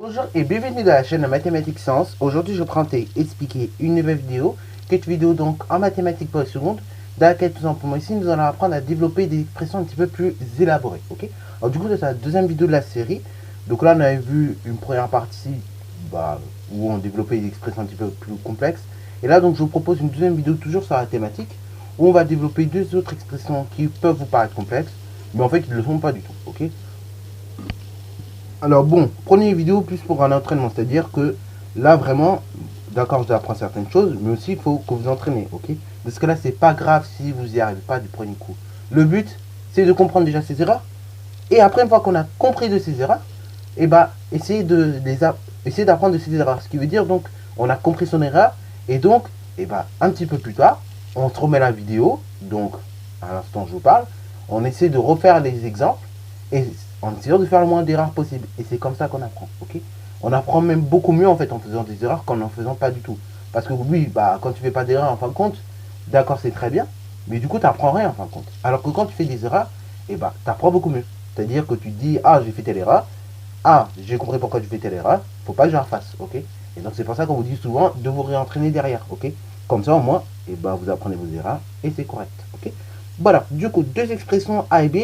Bonjour et bienvenue dans la chaîne de Mathématiques Sciences. Aujourd'hui, je prends et expliquer une nouvelle vidéo, qui est une vidéo donc en mathématiques pour les secondes, dans laquelle tout simplement ici, nous allons apprendre à développer des expressions un petit peu plus élaborées. Ok. Alors du coup, c'est la deuxième vidéo de la série. Donc là, on avait vu une première partie où on développait des expressions un petit peu plus complexes. Et là, donc, je vous propose une deuxième vidéo toujours sur la thématique, où on va développer deux autres expressions qui peuvent vous paraître complexes, mais en fait, ils ne le sont pas du tout. Ok. Alors bon, prenez une vidéo plus pour un entraînement, c'est-à-dire que là vraiment, d'accord, je dois apprendre certaines choses, mais aussi il faut que vous entraînez, ok. Parce que là, c'est pas grave si vous n'y arrivez pas du premier coup. Le but, c'est de comprendre déjà ces erreurs, et après, une fois qu'on a compris de ces erreurs, et essayer d'apprendre de ces erreurs. Ce qui veut dire donc, on a compris son erreur, et donc, un petit peu plus tard, on se remet la vidéo, donc à l'instant je vous parle, on essaie de refaire les exemples, et en essayant de faire le moins d'erreurs possible. Et c'est comme ça qu'on apprend, ok. On apprend même beaucoup mieux en fait en faisant des erreurs qu'en n'en faisant pas du tout. Parce que oui, quand tu fais pas d'erreurs en fin de compte, d'accord, c'est très bien, mais du coup, tu n'apprends rien en fin de compte. Alors que quand tu fais des erreurs, tu apprends beaucoup mieux. C'est-à-dire que tu te dis, ah, j'ai fait telle erreur, ah, j'ai compris pourquoi tu fais telle erreur, faut pas que je la refasse, ok. Et donc c'est pour ça qu'on vous dit souvent de vous réentraîner derrière, ok. Comme ça au moins, vous apprenez vos erreurs et c'est correct, ok. Voilà, du coup, deux expressions A et B.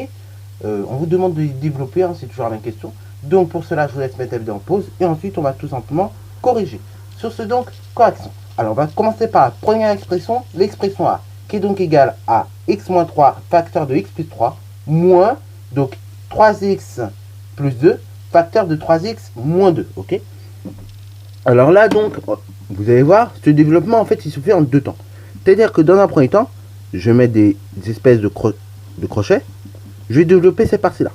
On vous demande de les développer, hein, c'est toujours la même question. Donc pour cela, je vous laisse mettre la vidéo en pause et ensuite on va tout simplement corriger. Sur ce donc, correction. Alors on va commencer par la première expression, l'expression A, qui est donc égale à x-3 facteur de x plus 3 moins donc 3x plus 2 facteur de 3x moins 2, ok. Alors là donc, vous allez voir, ce développement en fait il se fait en deux temps. C'est-à-dire que dans un premier temps, je mets des espèces de crochets. Je vais développer cette partie-là.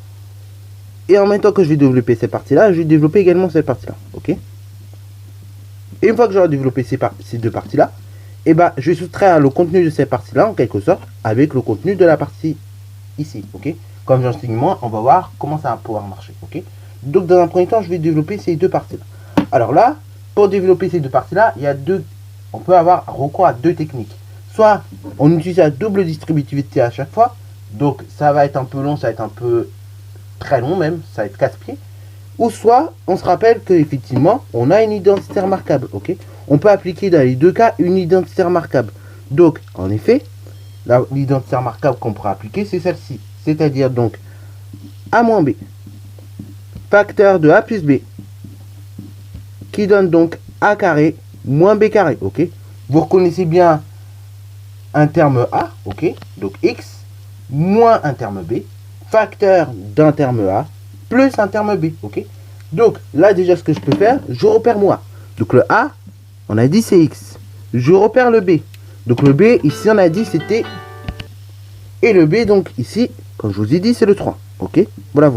Et en même temps que je vais développer cette partie-là, je vais développer également cette partie-là. Ok. Et une fois que j'aurai développé ces deux parties-là, je vais soustraire le contenu de cette partie-là, en quelque sorte, avec le contenu de la partie ici. Ok. Comme j'enseigne moins, on va voir comment ça va pouvoir marcher. Ok. Donc, dans un premier temps, je vais développer ces deux parties-là. Alors là, pour développer ces deux parties-là, on peut avoir recours à deux techniques. Soit on utilise la double distributivité à chaque fois. Donc ça va être un peu long, ça va être un peu très long même, ça va être casse-pied. Ou soit on se rappelle qu'effectivement on a une identité remarquable, ok. On peut appliquer dans les deux cas une identité remarquable. Donc en effet, l'identité remarquable qu'on pourra appliquer c'est celle-ci. C'est-à-dire donc A moins B, facteur de A plus B, qui donne donc A carré moins B carré, ok. Vous reconnaissez bien un terme A, ok, donc X, moins un terme B, facteur d'un terme A, plus un terme B, ok. Donc, là, déjà, ce que je peux faire, je repère moi. Donc, le A, on a dit c'est X. Je repère le B. Donc, le B, ici, on a dit c'était... Et le B, donc, ici, comme je vous ai dit, c'est le 3, ok. Voilà.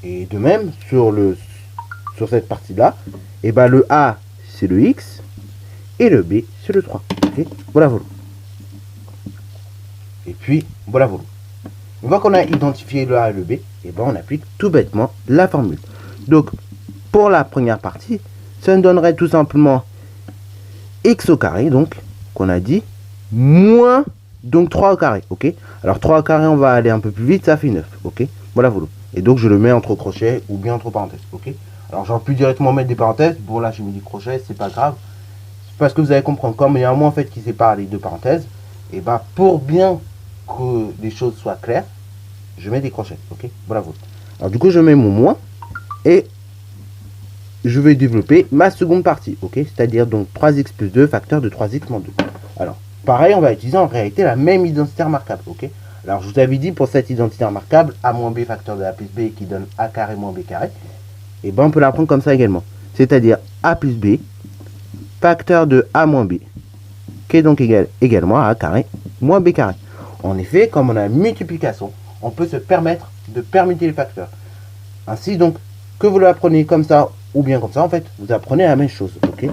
Et de même, sur cette partie-là, le A, c'est le X, et le B, c'est le 3, ok. Voilà. Et puis, voilà. Une fois qu'on a identifié le A et le B, on applique tout bêtement la formule. Donc, pour la première partie, ça nous donnerait tout simplement x au carré, donc, qu'on a dit, moins, donc 3 au carré, ok. Alors, 3 au carré, on va aller un peu plus vite, ça fait 9, ok. Voilà. Et donc, je le mets entre crochets ou bien entre parenthèses, ok. Alors, j'aurais pu directement mettre des parenthèses. Bon, là, j'ai mis des crochets, c'est pas grave. Parce que vous allez comprendre, comme il y a un mot, en fait, qui sépare les deux parenthèses, pour bien que les choses soient claires, je mets des crochets, ok. Voilà. Alors du coup, je mets mon moins et je vais développer ma seconde partie, ok. C'est-à-dire donc 3x plus 2 facteur de 3x moins 2. Alors, pareil, on va utiliser en réalité la même identité remarquable, ok. Alors, je vous avais dit pour cette identité remarquable, a moins b facteur de a plus b qui donne a carré moins b carré. Et on peut la prendre comme ça également. C'est-à-dire a plus b facteur de a moins b qui est donc égal également à a carré moins b carré. En effet, comme on a une multiplication, on peut se permettre de permuter les facteurs. Ainsi, donc, que vous l'apprenez comme ça ou bien comme ça, en fait, vous apprenez la même chose, ok.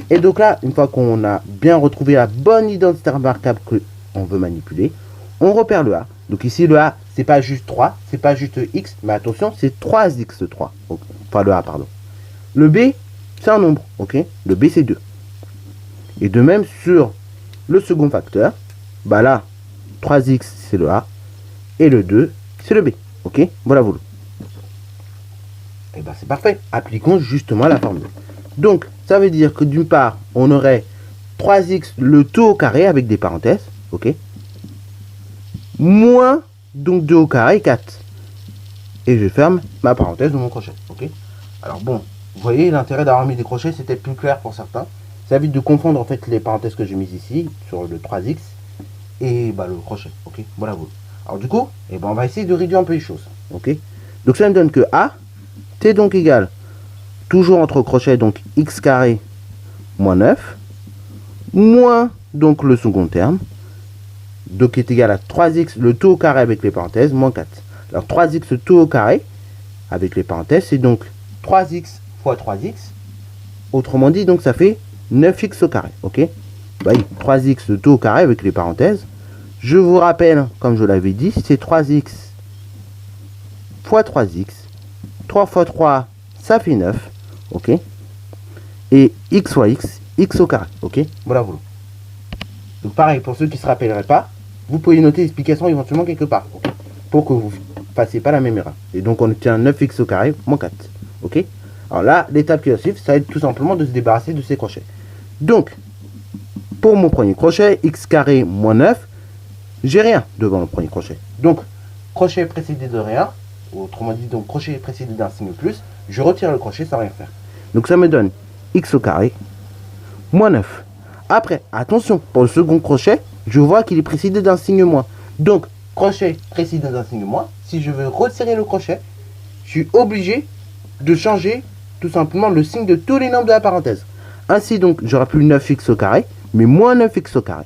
Et donc là, une fois qu'on a bien retrouvé la bonne identité remarquable qu'on veut manipuler, on repère le A. Donc ici, le A, c'est pas juste 3, c'est pas juste X, mais attention, c'est 3x3. Enfin, le A, pardon. Le B, c'est un nombre, ok. Le B, c'est 2. Et de même, sur le second facteur, là, 3x, c'est le A. Et le 2, c'est le B. Ok. Voilà. Et bien c'est parfait. Appliquons justement la formule. Donc, ça veut dire que d'une part, on aurait 3x le tout au carré avec des parenthèses, ok, moins donc 2 au carré, 4. Et je ferme ma parenthèse de mon crochet, ok. Alors bon, vous voyez, l'intérêt d'avoir mis des crochets, c'était plus clair pour certains. Ça évite de confondre en fait les parenthèses que j'ai mises ici, sur le 3x, et bah, le crochet, ok. Voilà, vous. Alors du coup, eh ben, on va essayer de réduire un peu les choses, ok. Donc ça me donne que A, t donc égal, toujours entre crochets, donc x carré moins 9, moins donc le second terme, donc est égal à 3x le tout au carré avec les parenthèses, moins 4. Alors 3x tout au carré, avec les parenthèses, c'est donc 3x fois 3x. Autrement dit, donc ça fait 9x au carré, ok. Bah oui, 3x le tout au carré avec les parenthèses. Je vous rappelle, comme je l'avais dit, c'est 3x fois 3x. 3 fois 3, ça fait 9, ok. Et x fois x, x au carré, ok. Voilà, voilà. Donc pareil, pour ceux qui ne se rappelleraient pas, vous pouvez noter l'explication éventuellement quelque part, okay, pour que vous ne fassiez pas la même erreur. Et donc on obtient 9x au carré moins 4. Ok. Alors là, l'étape qui va suivre, ça va être tout simplement de se débarrasser de ces crochets. Donc, pour mon premier crochet, x carré moins 9, j'ai rien devant le premier crochet. Donc, crochet précédé de rien, autrement dit, donc crochet précédé d'un signe plus, je retire le crochet sans rien faire. Donc ça me donne x au carré moins 9. Après, attention, pour le second crochet, je vois qu'il est précédé d'un signe moins. Donc, crochet précédé d'un signe moins, si je veux retirer le crochet, je suis obligé de changer tout simplement le signe de tous les nombres de la parenthèse. Ainsi, donc, j'aurai plus 9x au carré, mais moins 9x au carré.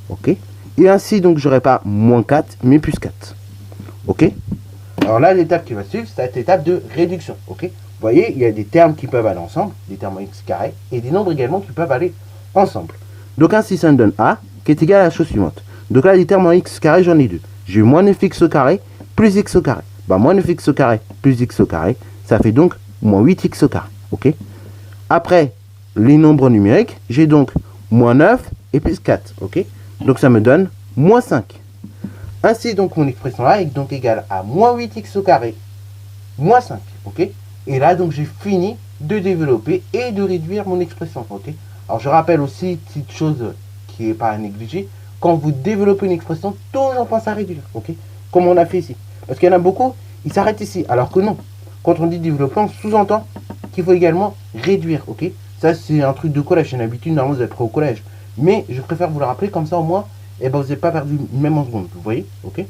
Ok. Et ainsi, donc, j'aurai pas moins 4, mais plus 4. Ok. Alors là, l'étape qui va suivre, c'est cette étape de réduction. Ok. Vous voyez, il y a des termes qui peuvent aller ensemble, des termes en x carré, et des nombres également qui peuvent aller ensemble. Donc ainsi, ça me donne A, qui est égal à la chose suivante. Donc là, les termes en x carré, j'en ai deux. J'ai moins 9x au carré, plus x au carré. Bah, moins 9x au carré, plus x au carré, ça fait donc moins 8x au carré. Ok. Après, les nombres numériques, j'ai donc moins 9 et plus 4. Ok. Donc ça me donne moins 5. Ainsi, donc, mon expression là est donc égale à moins 8x au carré, moins 5. Ok. Et là, donc, j'ai fini de développer et de réduire mon expression. Ok. Alors, je rappelle aussi, petite chose qui n'est pas à négliger, quand vous développez une expression, toujours pensez à réduire, ok. Comme on a fait ici. Parce qu'il y en a beaucoup, ils s'arrêtent ici, alors que non. Quand on dit développement, sous-entend qu'il faut également réduire, ok. Ça, c'est un truc de collège, c'est une habitude, normalement, vous êtes prêt au collège. Mais je préfère vous le rappeler, comme ça, au moins, eh ben, vous n'avez pas perdu même en seconde, vous voyez, ok.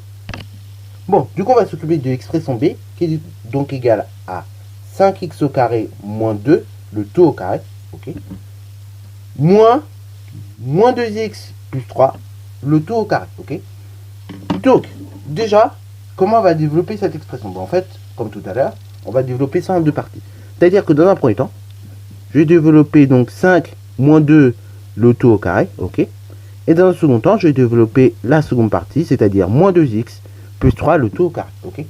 Bon, du coup, on va s'occuper de l'expression B, qui est donc égale à 5x au carré moins 2, le tout au carré, ok. Moins 2x plus 3, le tout au carré, ok. Donc, déjà, comment on va développer cette expression? Bon, en fait, comme tout à l'heure, on va développer ça en deux parties. C'est-à-dire que dans un premier temps, je vais développer donc 5 moins 2, le tout au carré, ok. Et dans un second temps, je vais développer la seconde partie, c'est-à-dire moins 2x plus 3, le tout au carré, ok.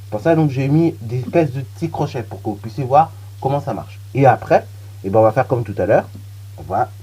Pour ça, donc, j'ai mis des espèces de petits crochets pour que vous puissiez voir comment ça marche. Et après, eh ben, on va faire comme tout à l'heure.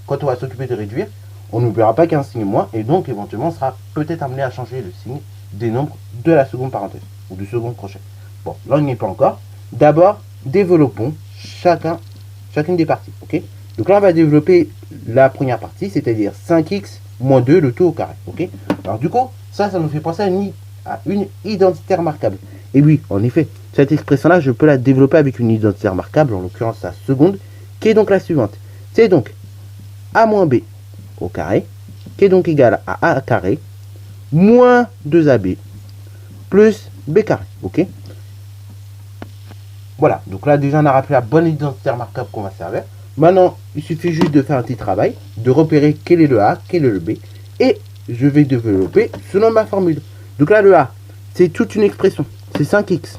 Quand on va s'occuper de réduire, on n'oubliera pas qu'un signe moins, et donc éventuellement on sera peut-être amené à changer le signe des nombres de la seconde parenthèse, ou du second crochet. Bon, là on n'y est pas encore. D'abord, développons chacune des parties, ok. Donc là on va développer la première partie, c'est-à-dire 5x moins 2, le tout au carré, ok. Alors du coup, ça nous fait penser à une identité remarquable. Et oui, en effet, cette expression-là, je peux la développer avec une identité remarquable, en l'occurrence la seconde, qui est donc la suivante. C'est donc a moins b au carré, qui est donc égal à a carré, moins 2ab, plus b carré, ok. Voilà, donc là déjà on a rappelé la bonne identité remarquable qu'on va servir. Maintenant, il suffit juste de faire un petit travail, de repérer quel est le a, quel est le b, et je vais développer selon ma formule. Donc là le a, c'est toute une expression, c'est 5x.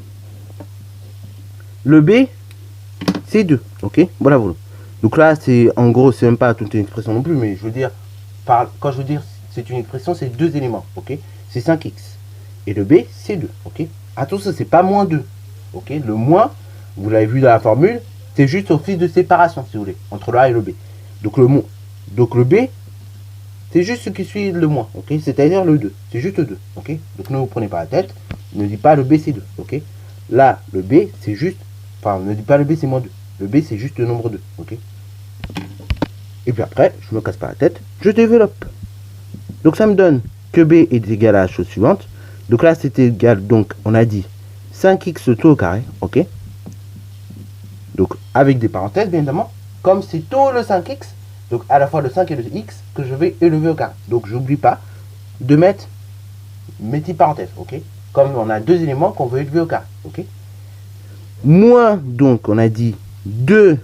Le b, c'est 2, ok, voilà, voilà. Donc là, c'est en gros, c'est même pas toute une expression non plus, mais je veux dire, quand je veux dire c'est une expression, c'est deux éléments, ok. C'est 5x. Et le b, c'est 2, ok. Attention, c'est pas moins 2, ok. Le moins, vous l'avez vu dans la formule, c'est juste au fil de séparation, si vous voulez, entre le a et le b. Donc le b, c'est juste ce qui suit le moins, ok. C'est-à-dire le 2, c'est juste 2, ok. Donc ne vous prenez pas la tête, ne dites pas le b, c'est 2, ok. Là, le b, c'est juste Enfin, ne dis pas le B c'est moins 2. Le B c'est juste le nombre 2, ok. Et puis après, je me casse pas la tête, je développe. Donc ça me donne que B est égal à la chose suivante. Donc là c'était égal, donc on a dit 5x tout au carré, ok. Donc avec des parenthèses bien évidemment, comme c'est tout le 5x, donc à la fois le 5 et le x que je vais élever au carré. Donc j'oublie pas de mettre mes petites parenthèses, ok. Comme on a deux éléments qu'on veut élever au carré, ok. Moins, donc on a dit 2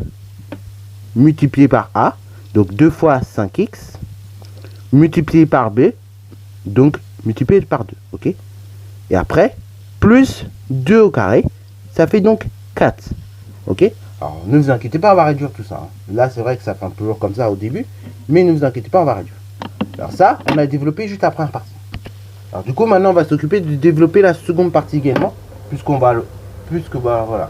multiplié par a, donc 2 fois 5x, multiplié par b, donc multiplié par 2, ok. Et après, plus 2 au carré, ça fait donc 4, ok. Alors ne vous inquiétez pas, on va réduire tout ça, hein. Là c'est vrai que ça fait un peu lourd comme ça au début, mais ne vous inquiétez pas, on va réduire. Alors ça, on a développé juste la première partie. Alors du coup, maintenant on va s'occuper de développer la seconde partie également, voilà,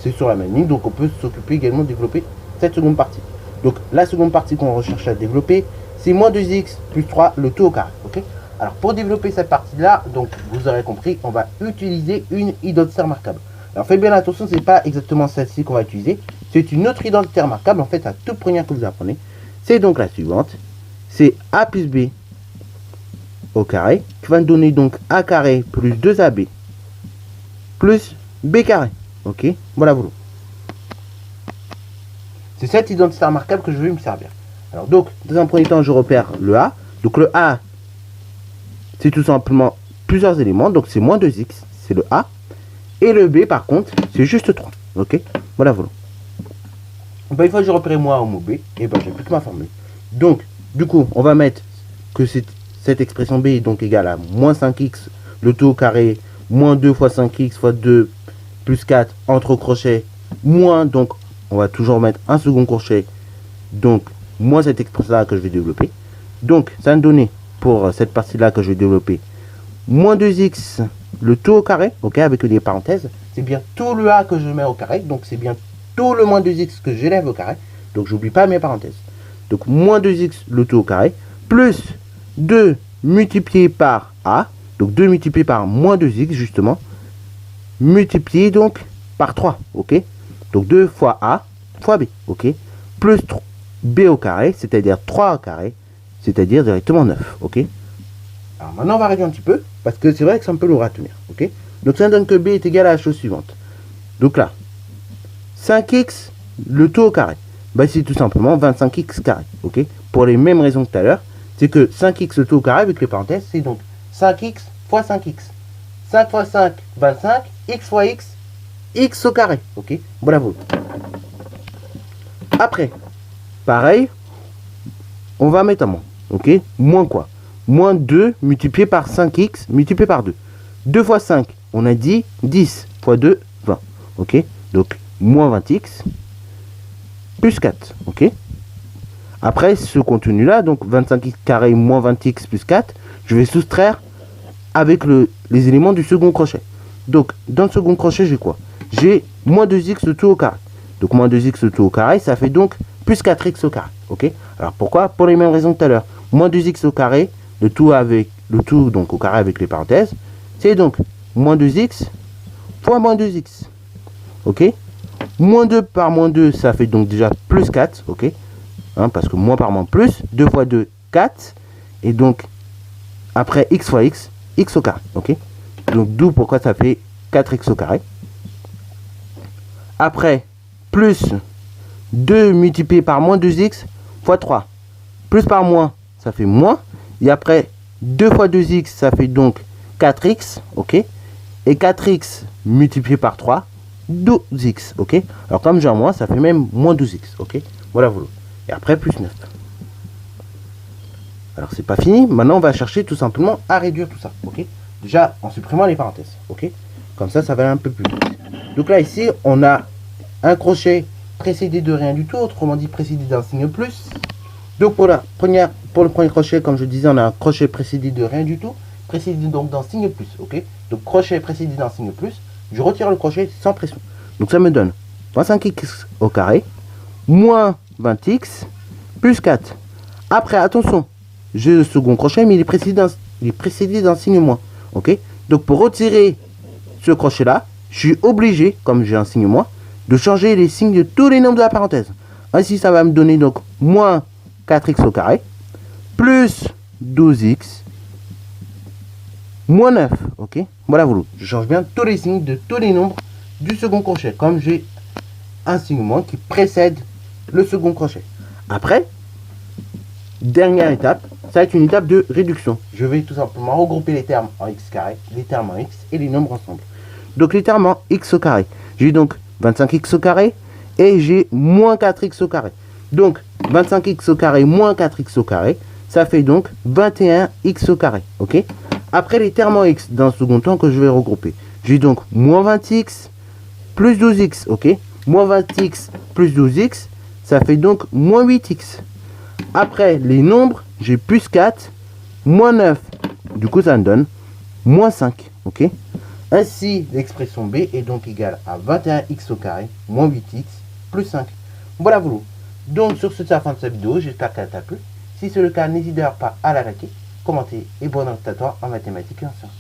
c'est sur la même ligne, donc on peut s'occuper également de développer cette seconde partie. Donc la seconde partie qu'on recherche à développer, c'est moins 2x plus 3, le tout au carré, ok. Alors pour développer cette partie-là, donc vous aurez compris, on va utiliser une identité remarquable. Alors faites bien attention, c'est pas exactement celle-ci qu'on va utiliser, c'est une autre identité remarquable, en fait la toute première que vous apprenez. C'est donc la suivante, c'est a plus b au carré, qui va nous donner donc a carré plus 2ab plus b carré, ok. Voilà. C'est cette identité remarquable que je vais me servir. Alors donc, dans un premier temps, je repère le a. Donc le a, c'est tout simplement plusieurs éléments. Donc c'est moins 2x, c'est le a. Et le b, par contre, c'est juste 3. Ok. Voilà. Ben, une fois que j'ai repéré moi au mot b, et ben j'ai plus que ma formule. Donc, du coup, on va mettre que cette expression b est donc égale à moins 5x, le tout au carré, moins 2 fois 5x fois 2 plus 4 entre crochets, moins, donc on va toujours mettre un second crochet, donc moins cette expression là que je vais développer. Donc ça va me donner pour cette partie là que je vais développer moins 2x le tout au carré, ok, avec des parenthèses, c'est bien tout le a que je mets au carré, donc c'est bien tout le moins 2x que j'élève au carré, donc j'oublie pas mes parenthèses. Donc moins 2x le tout au carré, plus 2 multiplié par a, donc 2 multiplié par moins 2x justement, multiplié donc par 3, ok. Donc 2 fois a fois b, ok. Plus 3, b au carré, c'est-à-dire 3 au carré, c'est-à-dire directement 9, ok. Alors maintenant on va réduire un petit peu, parce que c'est vrai que c'est un peu lourd à tenir, ok. Donc ça donne que b est égal à la chose suivante. Donc là, 5x, le tout au carré, bah c'est tout simplement 25x carré, ok. Pour les mêmes raisons que tout à l'heure, c'est que 5x le tout au carré avec les parenthèses, c'est donc 5x fois 5x. 5 fois 5, 25, x fois x, x au carré, ok. Voilà. Après, pareil, on va mettre un moins, ok. Moins quoi? Moins 2 multiplié par 5x multiplié par 2. 2 fois 5, on a dit 10 fois 2, 20, ok. Donc, moins 20x plus 4, ok. Après, ce contenu-là, donc 25x carré moins 20x plus 4, je vais soustraire avec les éléments du second crochet. Donc, dans le second crochet, j'ai quoi? J'ai moins 2x le tout au carré. Donc, moins 2x le tout au carré, ça fait donc plus 4x au carré. Ok. Alors, pourquoi? Pour les mêmes raisons que tout à l'heure. Moins 2x au carré, le tout donc au carré avec les parenthèses, c'est donc moins 2x fois moins 2x. Ok. Moins 2 par moins 2, ça fait donc déjà plus 4. Ok. Hein, parce que moins par moins plus. 2 fois 2, 4. Et donc, après x fois x, x au carré, ok. Donc d'où pourquoi ça fait 4x au carré. Après, plus 2 multiplié par moins 2x fois 3. Plus par moins, ça fait moins. Et après, 2 fois 2x, ça fait donc 4x, ok. Et 4x multiplié par 3, 12x, ok. Alors comme j'ai un moins, ça fait même moins 12x, ok. Voilà. Et après, plus 9. Alors c'est pas fini, maintenant on va chercher tout simplement à réduire tout ça, ok. Déjà en supprimant les parenthèses, ok. Comme ça, ça va aller un peu plus vite. Donc là ici, on a un crochet précédé de rien du tout, autrement dit précédé d'un signe plus. Donc pour le premier crochet, comme je disais, on a un crochet précédé de rien du tout, précédé donc d'un signe plus, ok. Donc crochet précédé d'un signe plus, je retire le crochet sans pression. Donc ça me donne 25x au carré, moins 20x, plus 4. Après, attention, j'ai le second crochet, mais il est précédé d'un signe moins. Ok. Donc pour retirer ce crochet là, je suis obligé, comme j'ai un signe moins, de changer les signes de tous les nombres de la parenthèse. Ainsi, ça va me donner donc moins 4x au carré, plus 12x, moins 9, ok. Voilà, voilà. Je change bien tous les signes de tous les nombres du second crochet, comme j'ai un signe moins qui précède le second crochet. Après, dernière étape, ça va être une étape de réduction. Je vais tout simplement regrouper les termes en x carré, les termes en x et les nombres ensemble. Donc les termes en x au carré. J'ai donc 25x au carré et j'ai moins 4x au carré. Donc 25x au carré moins 4x au carré, ça fait donc 21x au carré. Ok. Après les termes en x d'un second temps que je vais regrouper. J'ai donc moins 20x plus 12x. Ok. Moins 20x plus 12x, ça fait donc moins 8x. Après les nombres, j'ai plus 4, moins 9. Du coup, ça me donne moins 5. Ok. Ainsi, l'expression b est donc égale à 21x au carré moins 8x plus 5. Voilà, voilà. Donc, sur ce, c'est la fin de cette vidéo. J'espère qu'elle t'a plu. Si c'est le cas, n'hésite d'ailleurs pas à la liker, commenter et bon note à toi en mathématiques et en sciences.